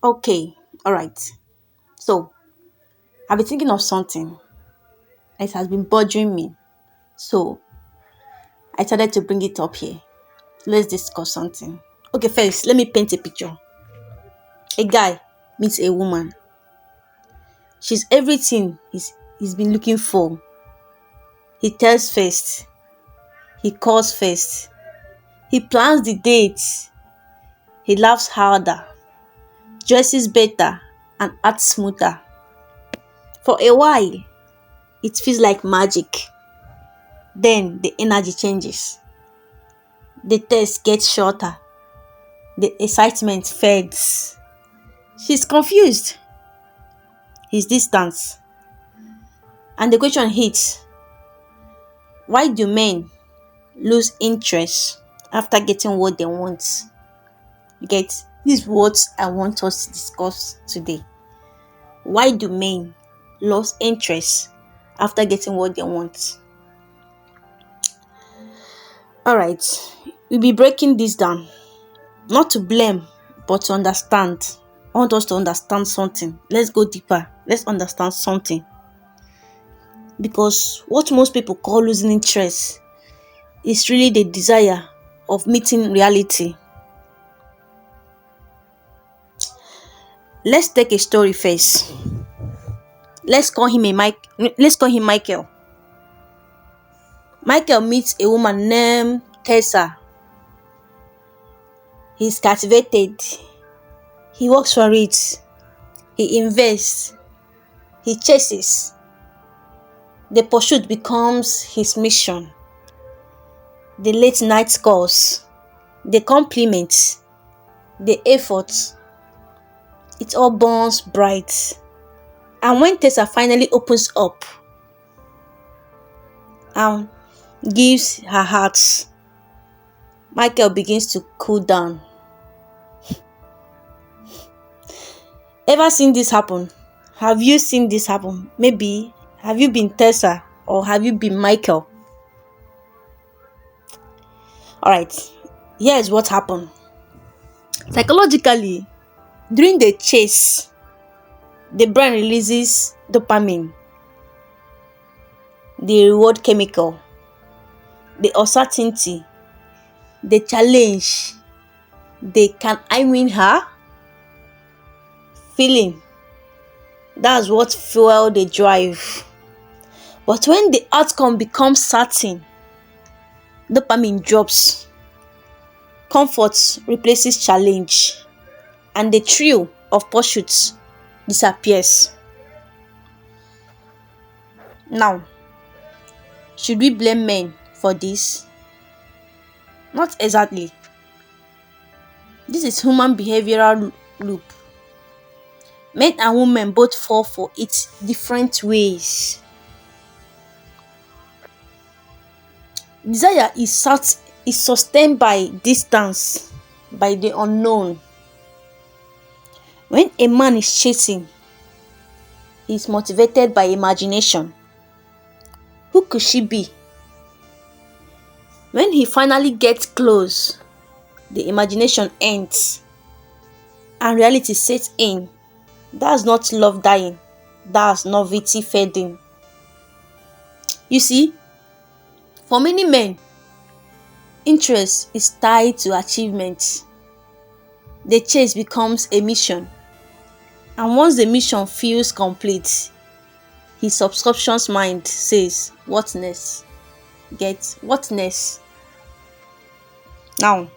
Okay, all right. So, I've been thinking of something. It has been bothering me. So, I decided to bring it up here. Let's discuss something. Okay, first, let me paint a picture. A guy meets a woman. She's everything he's been looking for. He tells first. He calls first. He plans the dates. He laughs harder, dresses better, and acts smoother. For a while, it feels like magic. Then the energy changes. The text gets shorter. The excitement fades. She's confused. He's distant. And the question hits, why do men lose interest after getting what they want? You get, this is what I want us to discuss today. Why do men lose interest after getting what they want? Alright, we'll be breaking this down. Not to blame, but to understand. I want us to understand something. Let's go deeper. Let's understand something. Because what most people call losing interest is really the desire of meeting reality. Let's take a story first. Let's call him Michael. Michael meets a woman named Tessa. He's captivated. He works for it. He invests. He chases. The pursuit becomes his mission. The late night calls, the compliments, the efforts, it all burns bright. And when Tessa finally opens up and gives her heart, Michael begins to cool down. Ever seen this happen? Have you seen this happen? Maybe have you been Tessa or have you been Michael? Alright, here's what happened. Psychologically, during the chase, the brain releases dopamine, the reward chemical, the uncertainty, the challenge, the can I win her feeling. That's what fuel the drive. But when the outcome becomes certain, dopamine drops, comfort replaces challenge, and the thrill of pursuit disappears. Now, should we blame men for this? Not exactly. This is human behavioral loop. Men and women both fall for it different ways. Desire is sustained by distance, by the unknown. When a man is chasing, he is motivated by imagination. Who could she be? When he finally gets close, the imagination ends and reality sets in. That's not love dying. That's novelty fading. You see, for many men, interest is tied to achievement. The chase becomes a mission. And once the mission feels complete, his subconscious mind says, what next? Get what next? Now,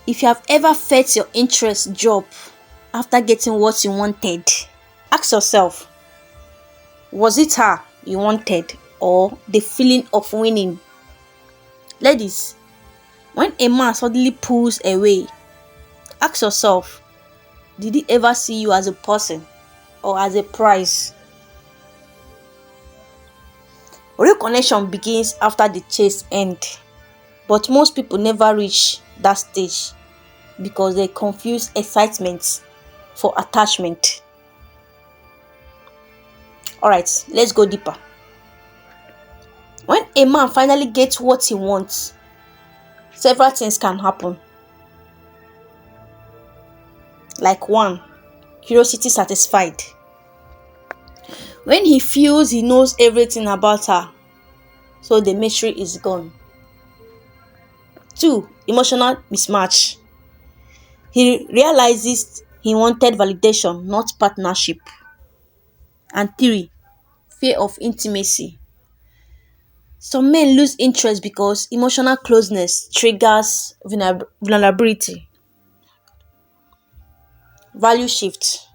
if you have ever felt your interest drop after getting what you wanted, ask yourself, was it her you wanted or the feeling of winning? Ladies, when a man suddenly pulls away, ask yourself, did he ever see you as a person or as a prize? Real connection begins after the chase ends, but most people never reach that stage because they confuse excitement for attachment. Alright, let's go deeper. When a man finally gets what he wants, several things can happen. like one, curiosity satisfied. When he feels he knows everything about her, so the mystery is gone. 2, emotional mismatch. He realizes he wanted validation, not partnership. And 3, fear of intimacy. Some men lose interest because emotional closeness triggers vulnerability. Value shift.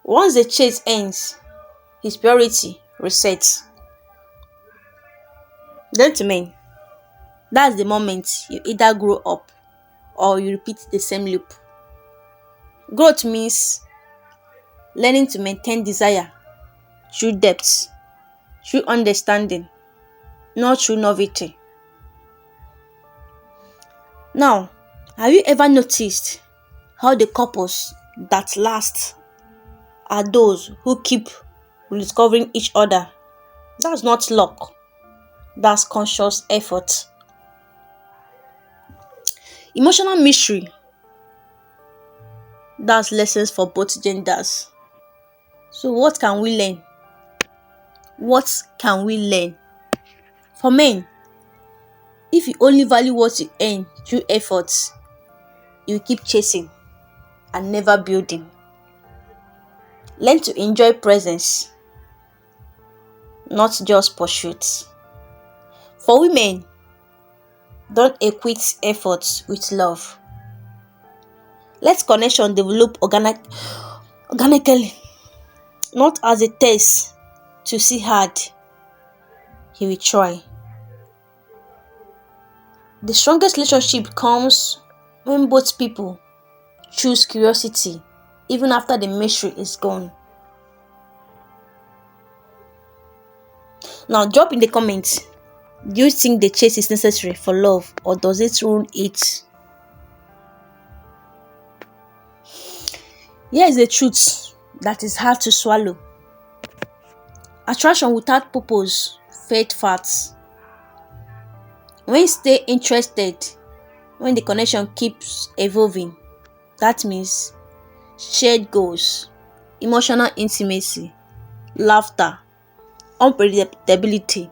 Once the chase ends, his priority resets. Gentlemen, that's the moment you either grow up or you repeat the same loop. Growth means learning to maintain desire through depth, through understanding, not through novelty. Now, have you ever noticed how the couples that last are those who keep rediscovering each other? That's not luck, that's conscious effort. Emotional mystery, that's lessons for both genders. So, what can we learn? What can we learn? For men, if you only value what you earn through efforts, you keep chasing and never building. Learn to enjoy presence, not just pursuits. For women, don't equate efforts with love. Let connection develop organically, not as a test to see hard he will try. The strongest relationship comes when both people choose curiosity even after the mystery is gone. Now drop in the comments, do you think the chase is necessary for love or does it ruin it? Here is the truth that is hard to swallow. Attraction without purpose fade fast. When you stay interested, when the connection keeps evolving, that means shared goals, emotional intimacy, laughter, unpredictability,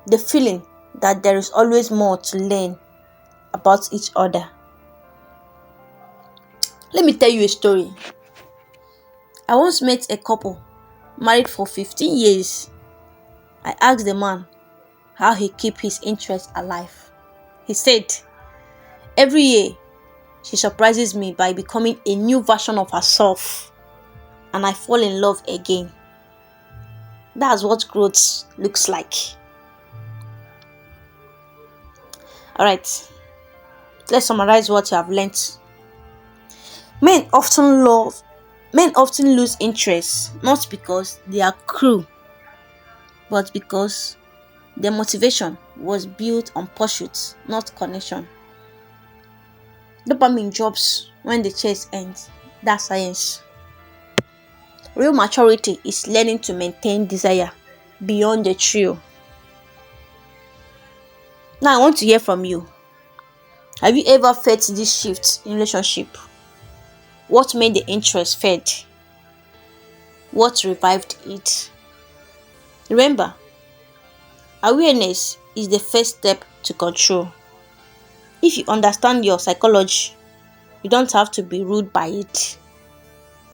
the feeling that there is always more to learn about each other. Let me tell you a story. I once met a couple married for 15 years. I asked the man how he keep his interest alive. He said, every year she surprises me by becoming a new version of herself and I fall in love again. That's what growth looks like. Alright, let's summarize what you have learnt. Men often lose interest not because they are cruel, but because their motivation was built on pursuit, not connection. Dopamine drops when the chase ends. That's science. Real maturity is learning to maintain desire beyond the thrill. Now I want to hear from you. Have you ever felt this shift in relationship? What made the interest fade? What revived it? Remember, awareness is the first step to control. If you understand your psychology, you don't have to be ruled by it.